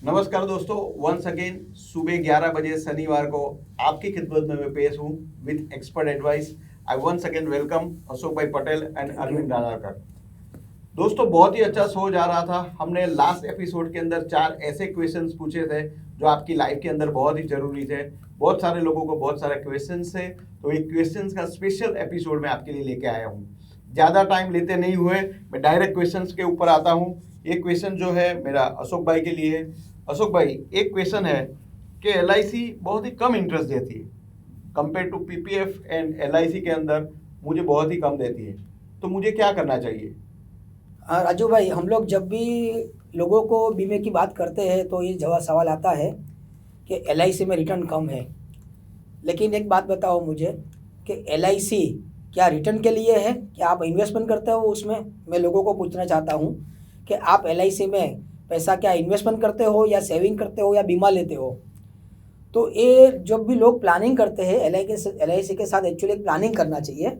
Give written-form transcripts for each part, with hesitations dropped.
नमस्कार दोस्तों, once again सुबह 11 बजे शनिवार को आपकी खिदमत में मैं पेश हूँ with expert advice. I once again welcome Ashok bhai Patel and Arvind रानाकर। दोस्तों, बहुत ही अच्छा शो जा रहा था। हमने लास्ट एपिसोड के अंदर 4 ऐसे क्वेश्चंस पूछे थे जो आपकी लाइफ के अंदर बहुत ही जरूरी थे। बहुत सारे लोगों को बहुत सारे क्वेश्चंस थे, तो एक क्वेश्चंस का स्पेशल एपिसोड मैं आपके लिए लेके आया हूँ। ज़्यादा टाइम लेते नहीं हुए मैं डायरेक्ट क्वेश्चंस के ऊपर आता हूँ। ये क्वेश्चन जो है मेरा अशोक भाई के लिए है। अशोक भाई, एक क्वेश्चन है कि एलआईसी बहुत ही कम इंटरेस्ट देती है compare to PPF and LIC के अंदर मुझे बहुत ही कम देती है, तो मुझे क्या करना चाहिए? राजू भाई, हम लोग जब भी लोगों को बीमे की बात करते हैं तो ये जवाब सवाल आता है कि एलआईसी में रिटर्न कम है। लेकिन एक बात बताओ मुझे कि एलआईसी क्या रिटर्न के लिए है, क्या आप इन्वेस्टमेंट करते हो उसमें? मैं लोगों को पूछना चाहता हूँ कि आप एलआईसी में पैसा क्या इन्वेस्टमेंट करते हो या सेविंग करते हो या बीमा लेते हो? तो ये जब भी लोग प्लानिंग करते हैं एलआईसी के साथ एक्चुअली प्लानिंग करना चाहिए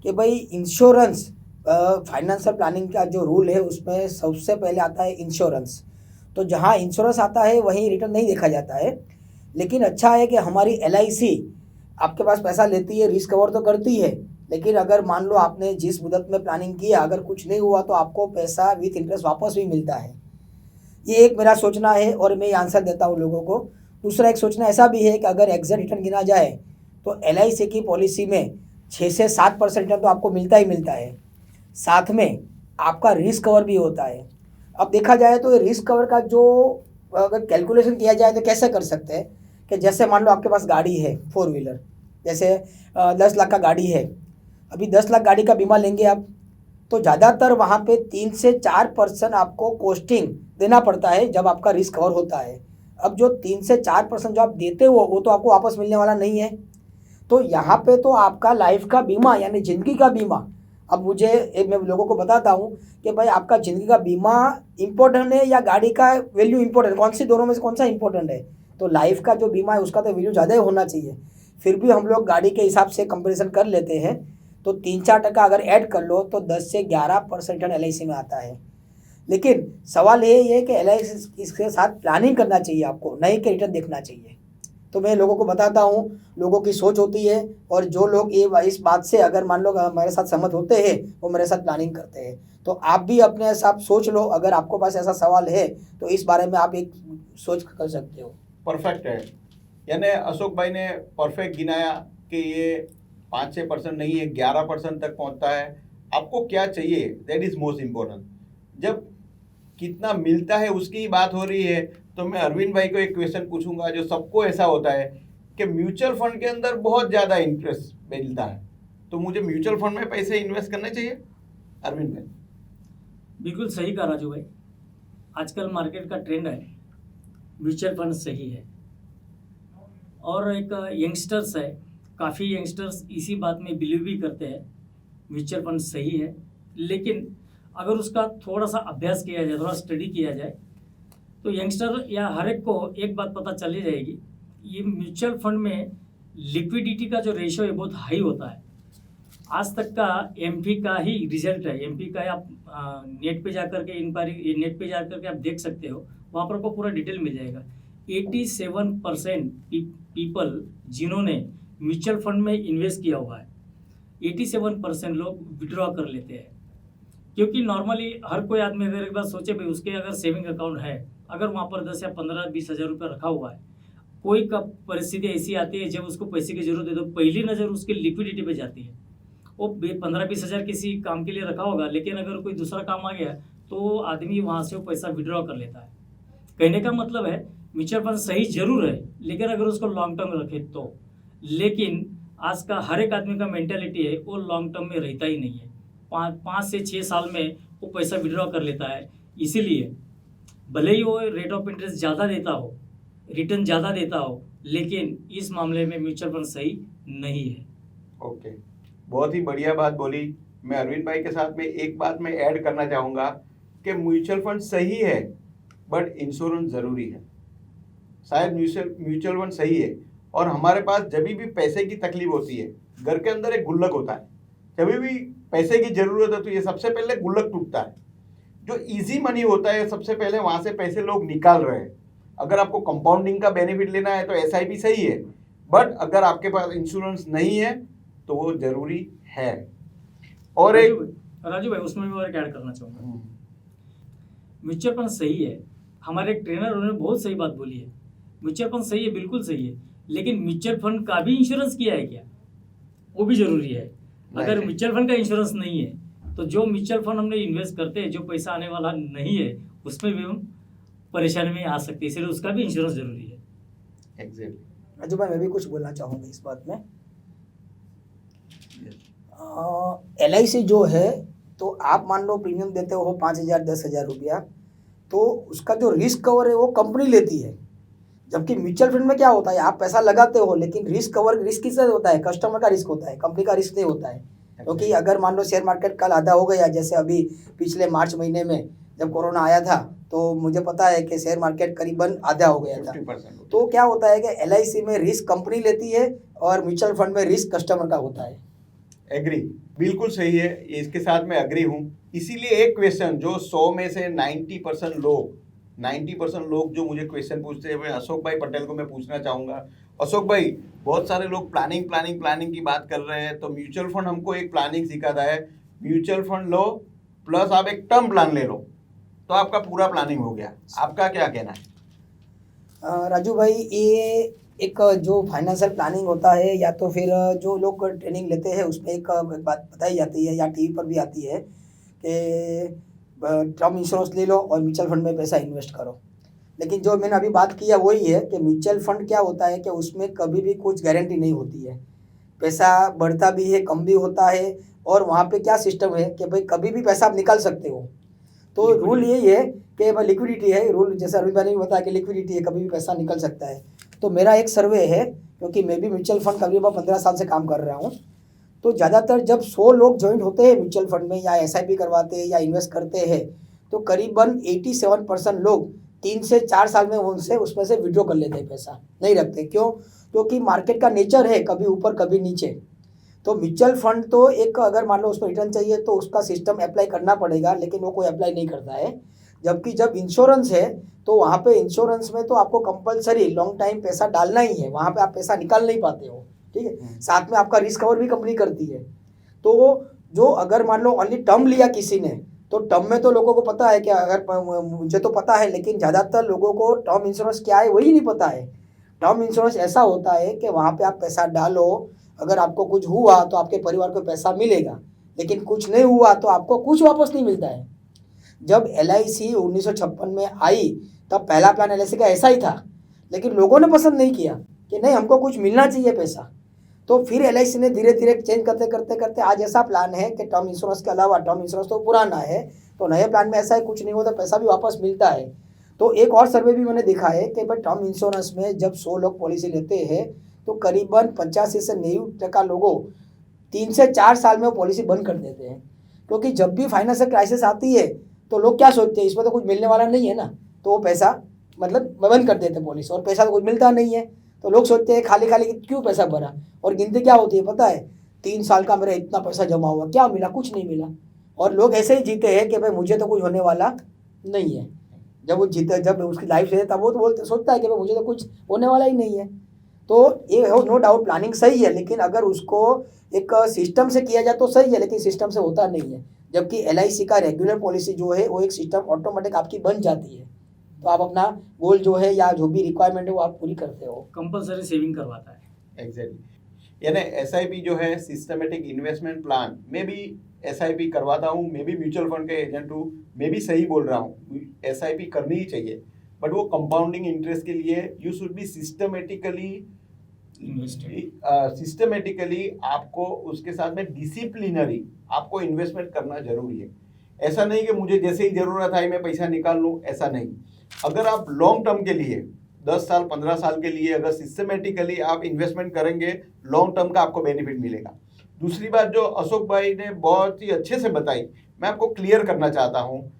कि भाई इंश्योरेंस, फाइनेंशियल प्लानिंग का जो रूल है उसमें सबसे पहले आता है इंश्योरेंस। तो जहाँ इंश्योरेंस आता है वहीं रिटर्न नहीं देखा जाता है। लेकिन अच्छा है कि हमारी एलआईसी आपके पास पैसा लेती है, रिस्क कवर तो करती है, लेकिन अगर मान लो आपने जिस मुदत में प्लानिंग किया अगर कुछ नहीं हुआ तो आपको पैसा विथ इंटरेस्ट वापस भी मिलता है। ये एक मेरा सोचना है और मैं ये आंसर देता हूँ लोगों को। दूसरा एक सोचना ऐसा भी है कि अगर एग्जैक्ट रिटर्न गिना जाए तो एलआईसी की पॉलिसी में 6 से 7% रिटर्न तो आपको मिलता ही मिलता है। साथ में आपका रिस्क कवर भी होता है। अब देखा जाए तो ये रिस्क कवर का जो अगर कैलकुलेशन किया जाए तो कैसे कर सकते हैं कि जैसे मान लो आपके पास गाड़ी है 4 व्हीलर, जैसे 10 लाख का गाड़ी है। अभी 10 लाख गाड़ी का बीमा लेंगे आप, तो ज़्यादातर वहाँ पे 3 से 4% आपको कॉस्टिंग देना पड़ता है जब आपका रिस्क कवर होता है। अब जो 3 से 4% जो आप देते हो वो तो आपको वापस मिलने वाला नहीं है। तो यहाँ पे तो आपका लाइफ का बीमा यानी ज़िंदगी का बीमा। अब मुझे मैं लोगों को बताता हूँ कि भाई आपका ज़िंदगी का बीमा इम्पोर्टेंट है या गाड़ी का वैल्यू इम्पोर्टेंट, कौन सी दोनों में से कौन सा इम्पोर्टेंट है? तो लाइफ का जो बीमा है उसका तो वैल्यू ज़्यादा ही होना चाहिए। फिर भी हम लोग गाड़ी के हिसाब से कंपेरिजन कर लेते हैं, तो 3-4% अगर ऐड कर लो तो 10 से 11% एलआईसी में आता है। लेकिन सवाल ये है कि एलआईसी इसके साथ प्लानिंग करना चाहिए आपको, नहीं कि रिटर्न देखना चाहिए। तो मैं लोगों को बताता हूँ, लोगों की सोच होती है, और जो लोग ये इस बात से अगर मान लो मेरे साथ सहमत होते हैं वो मेरे साथ प्लानिंग करते हैं। तो आप भी अपने हिसाब सोच लो, अगर आपको पास ऐसा सवाल है तो इस बारे में आप एक सोच कर सकते हो। परफेक्ट है, यानी अशोक भाई ने परफेक्ट गिनाया कि ये 5-6% नहीं है, 11% तक पहुंचता है। आपको क्या चाहिए, दैट इज मोस्ट इम्पोर्टेंट। जब कितना मिलता है उसकी ही बात हो रही है, तो मैं अरविंद भाई को एक क्वेश्चन पूछूंगा जो सबको ऐसा होता है कि म्यूचुअल फंड के अंदर बहुत ज़्यादा इंटरेस्ट मिलता है, तो मुझे म्यूचुअल फंड में पैसे इन्वेस्ट करने चाहिए? अरविंद भाई। बिल्कुल सही कहा राजू भाई। आजकल मार्केट का ट्रेंड है म्यूचुअल फंड सही है। और एक यंगस्टर्स है, काफ़ी यंगस्टर्स इसी बात में बिलीव भी करते हैं म्यूचुअल फंड सही है। लेकिन अगर उसका थोड़ा सा अभ्यास किया जाए, थोड़ा स्टडी किया जाए, तो यंगस्टर या हर एक को एक बात पता चली जाएगी, ये म्यूचुअल फंड में लिक्विडिटी का जो रेशो है बहुत हाई होता है। आज तक का एमपी का ही रिजल्ट है। एमपी का आप नेट पे जाकर के नेट पे जाकर के आप देख सकते हो, वहाँ पर आपको पूरा डिटेल मिल जाएगा। 87% पीपल जिन्होंने म्यूचुअल फंड में इन्वेस्ट किया हुआ है, 87% लोग विड्रॉ कर लेते हैं। क्योंकि नॉर्मली हर कोई आदमी अगर एक बार सोचे भाई उसके अगर सेविंग अकाउंट है, अगर वहाँ पर 10 या 15-20 हज़ार रुपये रखा हुआ है, कोई कब परिस्थिति ऐसी आती है जब उसको पैसे की जरूरत है तो पहली नज़र उसकी लिक्विडिटी पे जाती है। वो 15-20 हज़ार किसी काम के लिए रखा होगा, लेकिन अगर कोई दूसरा काम आ गया तो आदमी वहाँ से वो पैसा विड्रॉ कर लेता है। कहने का मतलब है म्यूचुअल फंड सही जरूर है, लेकिन अगर उसको लॉन्ग टर्म रखे तो। लेकिन आज का हर एक आदमी का मेंटालिटी है वो लॉन्ग टर्म में रहता ही नहीं है। 5 से 6 साल में वो पैसा विड्रॉ कर लेता है। इसीलिए भले ही वो रेट ऑफ इंटरेस्ट ज़्यादा देता हो, रिटर्न ज़्यादा देता हो, लेकिन इस मामले में म्यूचुअल फंड सही नहीं है। ओके, बहुत ही बढ़िया बात बोली। मैं अरविंद भाई के साथ में एक बात मैं ऐड करना चाहूँगा कि म्यूचुअल फंड सही है बट इंश्योरेंस ज़रूरी है। शायद म्यूचुअल फंड सही है और हमारे पास जब भी पैसे की तकलीफ होती है, घर के अंदर एक गुल्लक होता है, जब भी पैसे की ज़रूरत है तो ये सबसे पहले गुल्लक टूटता है। जो इजी मनी होता है सबसे पहले वहाँ से पैसे लोग निकाल रहे हैं। अगर आपको कंपाउंडिंग का बेनिफिट लेना है तो एसआईपी सही है, बट अगर आपके पास इंश्योरेंस नहीं है तो वो जरूरी है। और एक राजू भाई उसमें मैं और ऐड करना चाहूँगा, म्यूचुअल फंड सही है, हमारे एक ट्रेनर उन्होंने बहुत सही बात बोली है, म्यूचुअल फंड सही है, बिल्कुल सही है, लेकिन म्यूचुअल फंड का भी इंश्योरेंस किया है क्या, वो भी जरूरी है। अगर म्यूचुअल फंड का इंश्योरेंस नहीं है तो जो म्यूचुअल फंड हमने इन्वेस्ट करते हैं, जो पैसा आने वाला नहीं है, उसमें भी हम परेशानी में आ सकते हैं, इसलिए उसका भी इंश्योरेंस जरूरी है। एग्जैक्टली। राजू भाई मैं भी कुछ बोलना चाहूँगा इस बात में। LIC जो है, तो आप मान लो प्रीमियम देते हो 5,000 10,000 रुपया, तो उसका जो रिस्क कवर है वो कंपनी लेती है। जबकि म्यूचुअल फंड में क्या होता है, आप पैसा लगाते हो लेकिन रिस्क कवर रिस्क किससे होता है, कस्टमर का रिस्क होता है, कंपनी का रिस्क नहीं होता है। क्योंकि अगर मान लो शेयर मार्केट कल आधा हो गया, जैसे अभी पिछले मार्च महीने में जब कोरोना आया था, तो मुझे पता है कि शेयर मार्केट करीबन आधा हो गया था। 50% तो क्या होता है कि LIC में रिस्क कंपनी लेती है और म्यूचुअल फंड में रिस्क कस्टमर का होता है। एग्री, बिल्कुल सही है, इसके साथ मैं अग्री हूँ। इसीलिए एक क्वेश्चन जो 100 में से 90% लोग जो मुझे क्वेश्चन पूछते हैं, मैं अशोक भाई पटेल को मैं पूछना चाहूँगा। अशोक भाई, बहुत सारे लोग प्लानिंग की बात कर रहे हैं, तो म्यूचुअल फंड हमको एक प्लानिंग सिखाता है, म्यूचुअल फंड लो प्लस आप एक टर्म प्लान ले लो तो आपका पूरा प्लानिंग हो गया। आपका क्या कहना है? राजू भाई, ये एक जो फाइनेंशियल प्लानिंग होता है, या तो फिर जो लोग ट्रेनिंग लेते हैं उसमें एक बात बताई जाती है या टीवी पर भी आती है कि टर्म इंश्योरेंस ले लो और म्यूचुअल फंड में पैसा इन्वेस्ट करो। लेकिन जो मैंने अभी बात किया वही है कि म्यूचुअल फंड क्या होता है कि उसमें कभी भी कुछ गारंटी नहीं होती है, पैसा बढ़ता भी है कम भी होता है, और वहाँ पे क्या सिस्टम है कि भाई कभी भी पैसा आप निकाल सकते हो। तो रूल यही है कि भाई लिक्विडिटी है, रूल जैसे अरविंद भाई ने भी बताया कि लिक्विडिटी है, कभी भी पैसा निकल सकता है। तो मेरा एक सर्वे है, क्योंकि मैं भी म्यूचुअल फंड करीबन 15 साल से काम कर रहा हूँ, तो ज़्यादातर जब 100 लोग ज्वाइन होते हैं म्यूचुअल फंड में या SIP करवाते हैं या इन्वेस्ट करते हैं, तो करीबन 87% लोग 3 से 4 साल में उनसे उसमें से विड्रॉ कर लेते हैं, पैसा नहीं रखते। क्यों? क्योंकि मार्केट का नेचर है कभी ऊपर कभी नीचे। तो म्यूचुअल फंड तो एक, अगर मान लो उसमें रिटर्न चाहिए तो उसका सिस्टम अप्लाई करना पड़ेगा, लेकिन वो कोई अप्लाई नहीं करता है। जबकि जब इंश्योरेंस है तो वहाँ पे इंश्योरेंस में तो आपको कंपलसरी लॉन्ग टाइम पैसा डालना ही है, वहाँ पे आप पैसा निकाल नहीं पाते हो, ठीक है। साथ में आपका रिस्क कवर भी कंपनी करती है। तो जो अगर मान लो ओनली टर्म लिया किसी ने, तो टर्म में तो लोगों को पता है कि अगर, मुझे तो पता है, लेकिन ज़्यादातर लोगों को टर्म इंश्योरेंस क्या है वही नहीं पता है। टर्म इंश्योरेंस ऐसा होता है कि वहाँ पे आप पैसा डालो, अगर आपको कुछ हुआ तो आपके परिवार को पैसा मिलेगा, लेकिन कुछ नहीं हुआ तो आपको कुछ वापस नहीं मिलता है। जब LIC 1956 में आई तब पहला प्लान LIC का ऐसा ही था, लेकिन लोगों ने पसंद नहीं किया कि नहीं, हमको कुछ मिलना चाहिए पैसा। तो फिर LIC ने धीरे धीरे चेंज करते आज ऐसा प्लान है कि टर्म इंश्योरेंस के अलावा, टर्म इंश्योरेंस तो पुराना है, तो नए प्लान में ऐसा है कुछ नहीं होता, पैसा भी वापस मिलता है। तो एक और सर्वे भी मैंने देखा है कि भाई टर्म इंश्योरेंस में जब 100 लोग पॉलिसी लेते हैं तो करीबन 85 से 90% लोगों 3 से 4 साल में वो पॉलिसी बंद कर देते हैं। क्योंकि जब भी फाइनेंशियल क्राइसिस आती है तो लोग क्या सोचते हैं, इसमें तो कुछ मिलने वाला नहीं है ना, तो वो पैसा मतलब बंद कर देते हैं पॉलिसी, और पैसा तो कुछ मिलता नहीं है। तो लोग सोचते हैं खाली खाली क्यों पैसा भरा, और गिनती क्या होती है पता है, 3 साल का मेरा इतना पैसा जमा हुआ, क्या मिला, कुछ नहीं मिला। और लोग ऐसे ही जीते हैं कि भाई मुझे तो कुछ होने वाला नहीं है। जब वो जीते, जब उसकी लाइफ से, तब वो तो सोचता है कि भाई मुझे तो कुछ होने वाला ही नहीं है। तो ये नो डाउट प्लानिंग सही है, लेकिन अगर उसको एक सिस्टम से किया जाए तो सही है, लेकिन सिस्टम से होता नहीं है। जबकि LIC का रेगुलर पॉलिसी जो है वो एक सिस्टम ऑटोमेटिक आपकी बन जाती है, तो आप अपना गोल जो है या जो भी रिक्वायरमेंट है वो आप पूरी करते हो। कंपलसरी सेविंग करवाता है। एग्जैक्टली, यानी SIP जो है सिस्टमेटिक इन्वेस्टमेंट प्लान, मैं भी SIP करवाता हूँ, मैं भी म्यूचुअल फंड के एजेंट हूँ, मैं भी सही बोल रहा हूँ, SIP करनी ही चाहिए, बट वो कंपाउंडिंग इंटरेस्ट के लिए यू शुड बी सिस्टमेटिकली आपको उसके साथ में डिसिप्लिनरी आपको इन्वेस्टमेंट करना जरूरी है। ऐसा नहीं कि मुझे जैसे ही जरूरत आई मैं पैसा निकाल लूँ, ऐसा नहीं। अगर आप लॉन्ग टर्म के लिए 10 साल 15 साल के लिए अगर सिस्टमेटिकली आप इन्वेस्टमेंट करेंगे, लॉन्ग टर्म का आपको बेनिफिट मिलेगा। दूसरी बात जो अशोक भाई ने बहुत ही अच्छे से बताई, मैं आपको क्लियर करना चाहता हूँ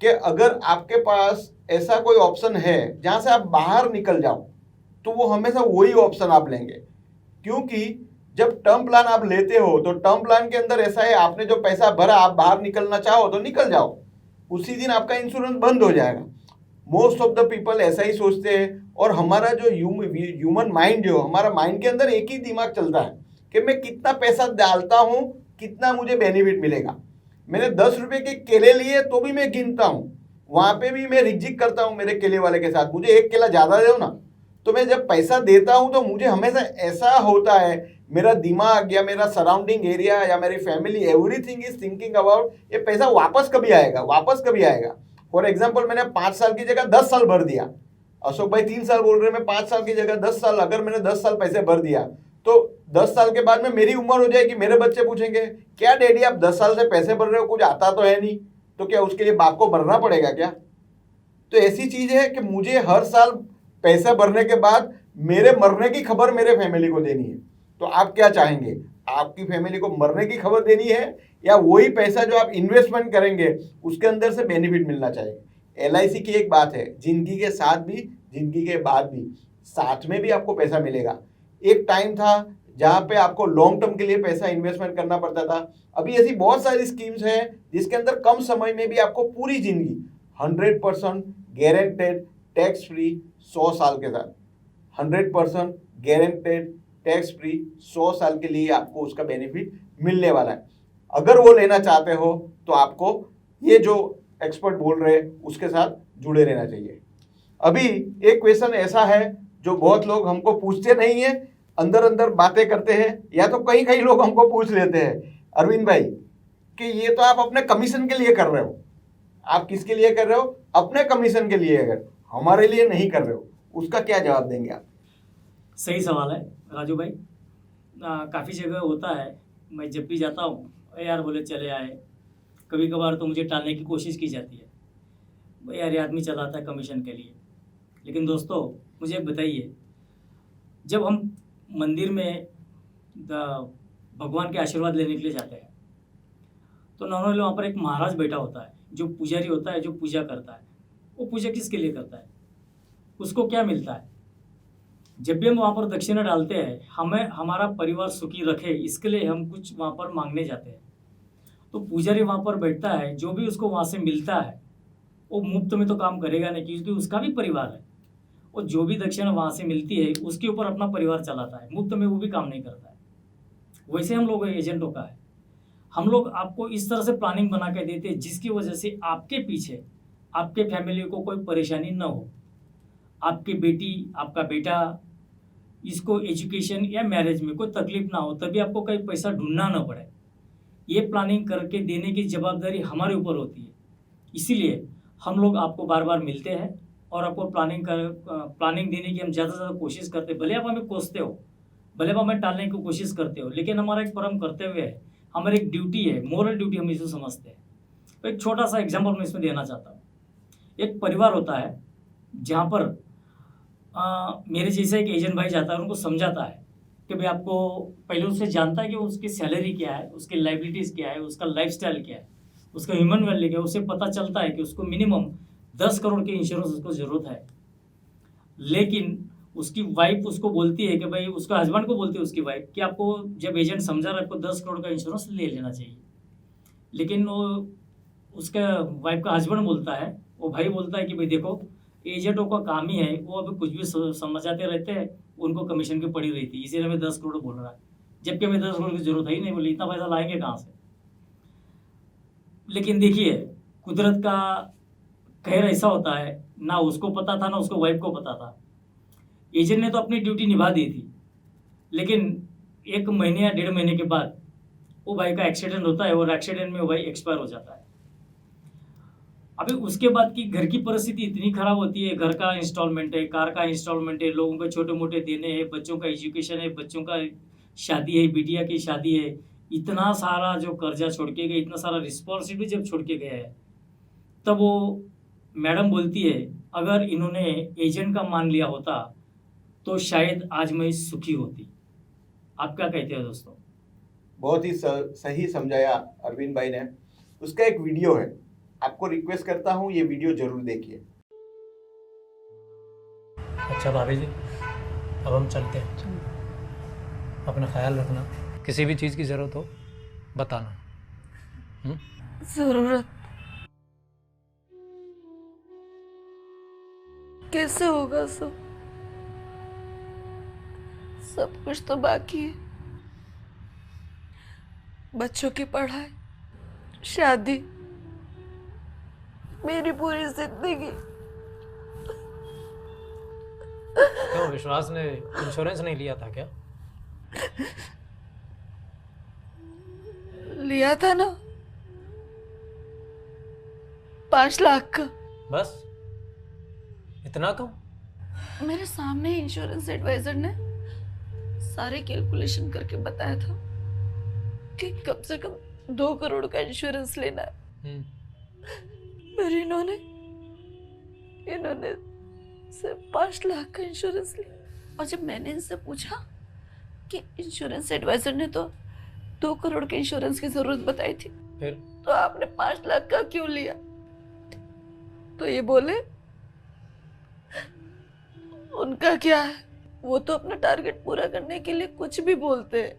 कि अगर आपके पास ऐसा कोई ऑप्शन है जहाँ से आप बाहर निकल जाओ, तो वो हमेशा वही ऑप्शन आप लेंगे। क्योंकि जब टर्म प्लान आप लेते हो तो टर्म प्लान के अंदर ऐसा है, आपने जो पैसा भरा आप बाहर निकलना चाहो तो निकल जाओ, उसी दिन आपका इंश्योरेंस बंद हो जाएगा। मोस्ट ऑफ द पीपल ऐसा ही सोचते हैं। और हमारा जो ह्यूमन माइंड, जो हमारा माइंड के अंदर एक ही दिमाग चलता है कि मैं कितना पैसा डालता हूँ, कितना मुझे बेनिफिट मिलेगा। मैंने 10 रुपए के केले लिए तो भी मैं गिनता हूँ, वहां पे भी मैं रिजिक करता हूँ मेरे केले वाले के साथ, मुझे एक केला ज्यादा दो ना। तो मैं जब पैसा देता हूँ तो मुझे हमेशा ऐसा होता है, मेरा दिमाग या मेरा सराउंडिंग एरिया या मेरी family, everything is thinking about ये पैसा वापस कभी आएगा, वापस कभी आएगा। फॉर एग्जाम्पल, मैंने 5 साल की जगह 10 साल भर दिया। अशोक भाई 3 साल बोल रहे हैं, मैं 5 साल की जगह 10 साल, अगर मैंने 10 साल पैसे भर दिया तो 10 साल के बाद में मेरी उम्र हो जाएगी, मेरे बच्चे पूछेंगे क्या डैडी आप 10 साल से पैसे भर रहे हो, कुछ आता तो है नहीं, तो क्या उसके लिए बाप को भरना पड़ेगा क्या? तो ऐसी चीज है कि मुझे हर साल पैसे भरने के बाद मेरे मरने की खबर मेरे फैमिली को देनी है। तो आप क्या चाहेंगे, आपकी फैमिली को मरने की खबर देनी है या वही पैसा जो आप इन्वेस्टमेंट करेंगे उसके अंदर से बेनिफिट मिलना चाहिए? LIC की एक बात है, जिंदगी के साथ भी जिंदगी के बाद भी, साथ में भी आपको पैसा मिलेगा। एक टाइम था जहां पे आपको लॉन्ग टर्म के लिए पैसा इन्वेस्टमेंट करना पड़ता था। अभी ऐसी बहुत सारी स्कीम्स हैं जिसके अंदर कम समय में भी आपको पूरी जिंदगी 100% गारंटेड टैक्स फ्री 100 साल के साथ, 100% गारंटेड टैक्स फ्री 100 साल के लिए आपको उसका बेनिफिट मिलने वाला है। अगर वो लेना चाहते हो तो आपको ये जो एक्सपर्ट बोल रहे हैं उसके साथ जुड़े रहना चाहिए। अभी एक क्वेश्चन ऐसा है जो बहुत लोग हमको पूछते नहीं है, अंदर अंदर बातें करते हैं, या तो कई कई लोग हमको पूछ लेते हैं अरविंद भाई कि ये तो आप अपने कमीशन के लिए कर रहे हो। आप किसके लिए कर रहे हो? अपने कमीशन के लिए, अगर हमारे लिए नहीं कर रहे हो, उसका क्या जवाब देंगे आप? सही सवाल है राजू भाई। काफ़ी जगह होता है, मैं जब भी जाता हूँ यार बोले चले आए, कभी कभार तो मुझे टालने की कोशिश की जाती है, भाई यार ये आदमी चलाता है कमीशन के लिए। लेकिन दोस्तों मुझे एक बताइए, जब हम मंदिर में भगवान के आशीर्वाद लेने के लिए जाते हैं तो नॉर्मली वहाँ पर एक महाराज बैठा होता है, जो पुजारी होता है, जो पूजा करता है। वो पूजा किसके लिए करता है, उसको क्या मिलता है? जब भी हम वहाँ पर दक्षिणा डालते हैं, हमें हमारा परिवार सुखी रखे इसके लिए हम कुछ वहाँ पर मांगने जाते हैं। तो पुजारी वहाँ पर बैठता है, जो भी उसको वहाँ से मिलता है वो मुफ्त में तो काम करेगा नहीं, क्योंकि उसका भी परिवार है। और जो भी दक्षिणा वहाँ से मिलती है उसके ऊपर अपना परिवार चलाता है, मुफ्त में वो भी काम नहीं करता है। वैसे हम लोग एजेंटों का है, हम लोग आपको इस तरह से प्लानिंग बना के देते हैं जिसकी वजह से आपके पीछे आपके फैमिली को कोई परेशानी न हो, आपकी बेटी आपका बेटा इसको एजुकेशन या मैरिज में कोई तकलीफ ना हो, तभी आपको कहीं पैसा ढूंढना ना पड़े। ये प्लानिंग करके देने की जवाबदारी हमारे ऊपर होती है। इसीलिए हम लोग आपको बार बार मिलते हैं और आपको प्लानिंग देने की हम ज़्यादा से ज़्यादा कोशिश करते हैं। भले आप हमें कोसते हो, भले आप हमें टालने की कोशिश करते हो, लेकिन हमारा एक परम कर्तव्य है, हमारी एक ड्यूटी है, मोरल ड्यूटी हम इसे समझते हैं। तो एक छोटा सा एग्जाम्पल मैं इसमें देना चाहता हूँ। एक परिवार होता है जहाँ पर मेरे जैसा एक एजेंट भाई जाता है, उनको समझाता है कि भाई आपको पहले उससे जानता है कि उसकी सैलरी क्या है, उसकी लाइबिलिटीज़ क्या है, उसका लाइफस्टाइल क्या है, उसका ह्यूमन वैल्यू क्या है। उससे पता चलता है कि उसको मिनिमम 10 करोड़ के इंश्योरेंस उसको ज़रूरत है। लेकिन उसकी वाइफ उसको बोलती है कि भाई, उसका हस्बैंड को बोलती है उसकी वाइफ कि आपको जब एजेंट समझा रहा है आपको 10 करोड़ का इंश्योरेंस ले लेना चाहिए। लेकिन वो उसका वाइफ का हस्बैंड बोलता है, वो भाई बोलता है कि भाई देखो, एजेंटों का काम ही है, वो अभी कुछ भी समझाते रहते हैं, उनको कमीशन की पड़ी रहती है, इसीलिए हमें 10 करोड़ बोल रहा है, जबकि हमें 10 करोड़ की जरूरत है ही नहीं, बोले इतना पैसा लाएंगे कहाँ से। लेकिन देखिए, कुदरत का कहर ऐसा होता है, ना उसको पता था ना उसको वाइफ को पता था। एजेंट ने तो अपनी ड्यूटी निभा दी थी, लेकिन 1 महीने या 1.5 महीने के बाद वो भाई का एक्सीडेंट होता है और एक्सीडेंट में वो भाई एक्सपायर हो जाता है। अभी उसके बाद की घर की परिस्थिति इतनी खराब होती है, घर का इंस्टॉलमेंट है, कार का इंस्टॉलमेंट है, लोगों के छोटे मोटे देने हैं, बच्चों का एजुकेशन है, बच्चों का शादी है, बिटिया की शादी है, इतना सारा जो कर्जा छोड़ के गए, इतना सारा रिस्पॉन्सिबिलिटी जब छोड़ के गया है, तब वो मैडम बोलती है अगर इन्होंने एजेंट का मान लिया होता तो शायद आज मैं सुखी होती। आप क्या कहते हैं दोस्तों? बहुत ही सही समझाया अरविंद भाई ने। उसका एक वीडियो है, आपको रिक्वेस्ट करता हूँ ये वीडियो जरूर देखिए। अच्छा भाभी जी, अब हम चलते हैं। अपना ख्याल रखना, किसी भी चीज़ की ज़रूरत हो बताना। ज़रूरत कैसे होगा सब कुछ तो बाकी है। बच्चों की पढ़ाई, शादी, मेरी पूरी जिंदगी। क्यों विश्वास ने इंश्योरेंस नहीं लिया था क्या? लिया था ना, 5 लाख का। बस इतना कम? मेरे सामने इंश्योरेंस एडवाइजर ने सारे कैलकुलेशन करके बताया था कि कम से कम 2 करोड़ का इंश्योरेंस लेना है। पर इन्होंने सिर्फ 5 लाख का इंश्योरेंस लिया। और जब मैंने इनसे पूछा कि इंश्योरेंस एडवाइजर ने तो 2 करोड़ के इंश्योरेंस की जरूरत बताई थी, फिर तो आपने 5 लाख का क्यों लिया? तो ये बोले उनका क्या है, वो तो अपना टारगेट पूरा करने के लिए कुछ भी बोलते हैं।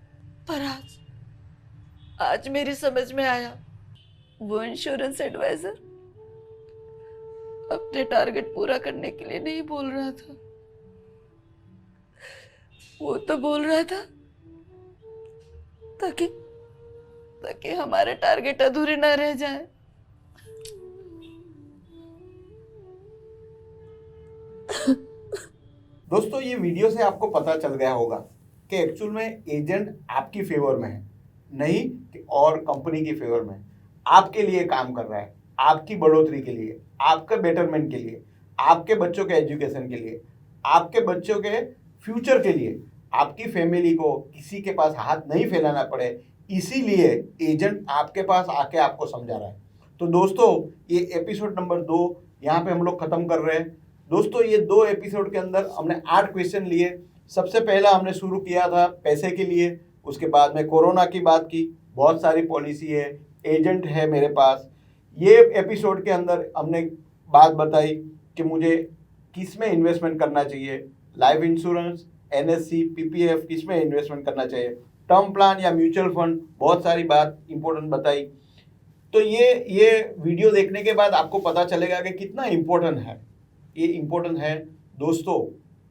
पर आज मेरी समझ में आया, वो इंश्योरेंस एडवाइजर अपने टारगेट पूरा करने के लिए नहीं बोल रहा था, वो तो बोल रहा था ताकि हमारे टारगेट अधूरे ना रह जाए। दोस्तों, ये वीडियो से आपको पता चल गया होगा कि एक्चुअल में एजेंट आपकी फेवर में है, नहीं कि और कंपनी की फेवर में। आपके लिए काम कर रहा है, आपकी बढ़ोतरी के लिए, आपके बेटरमेंट के लिए, आपके बच्चों के एजुकेशन के लिए, आपके बच्चों के फ्यूचर के लिए, आपकी फैमिली को किसी के पास हाथ नहीं फैलाना पड़े, इसीलिए एजेंट आपके पास आके आपको समझा रहा है। तो दोस्तों, ये एपिसोड नंबर 2 यहाँ पे हम लोग खत्म कर रहे हैं। दोस्तों, ये 2 एपिसोड के अंदर हमने 8 क्वेश्चन लिए। सबसे पहला हमने शुरू किया था पैसे के लिए, उसके बाद में कोरोना की बात की, बहुत सारी पॉलिसी है, एजेंट है मेरे पास। ये एपिसोड के अंदर हमने बात बताई कि मुझे किस में इन्वेस्टमेंट करना चाहिए, लाइफ इंश्योरेंस, एनएससी, पीपीएफ, किस में इन्वेस्टमेंट करना चाहिए, टर्म प्लान या म्यूचुअल फंड, बहुत सारी बात इंपॉर्टेंट बताई। तो ये वीडियो देखने के बाद आपको पता चलेगा कि कितना इम्पोर्टेंट है। ये इम्पोर्टेंट है दोस्तों,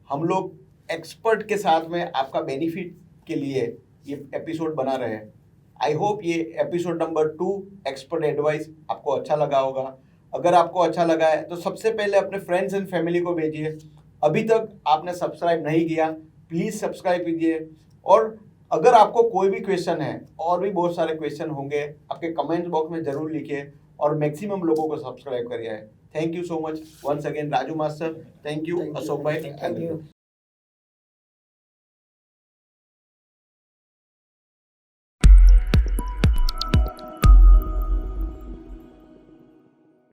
हम लोग एक्सपर्ट के साथ में आपका बेनिफिट के लिए ये एपिसोड बना रहे हैं। आई होप ये एपिसोड नंबर 2 एक्सपर्ट एडवाइस आपको अच्छा लगा होगा। अगर आपको अच्छा लगा है तो सबसे पहले अपने फ्रेंड्स एंड फैमिली को भेजिए। अभी तक आपने सब्सक्राइब नहीं किया, प्लीज़ सब्सक्राइब कीजिए। और अगर आपको कोई भी क्वेश्चन है, और भी बहुत सारे क्वेश्चन होंगे, आपके कमेंट बॉक्स में ज़रूर लिखिए और मैक्सिमम लोगों को सब्सक्राइब करिए। Thank you so much once again Raju master, thank you Ashok भाई। Thank you.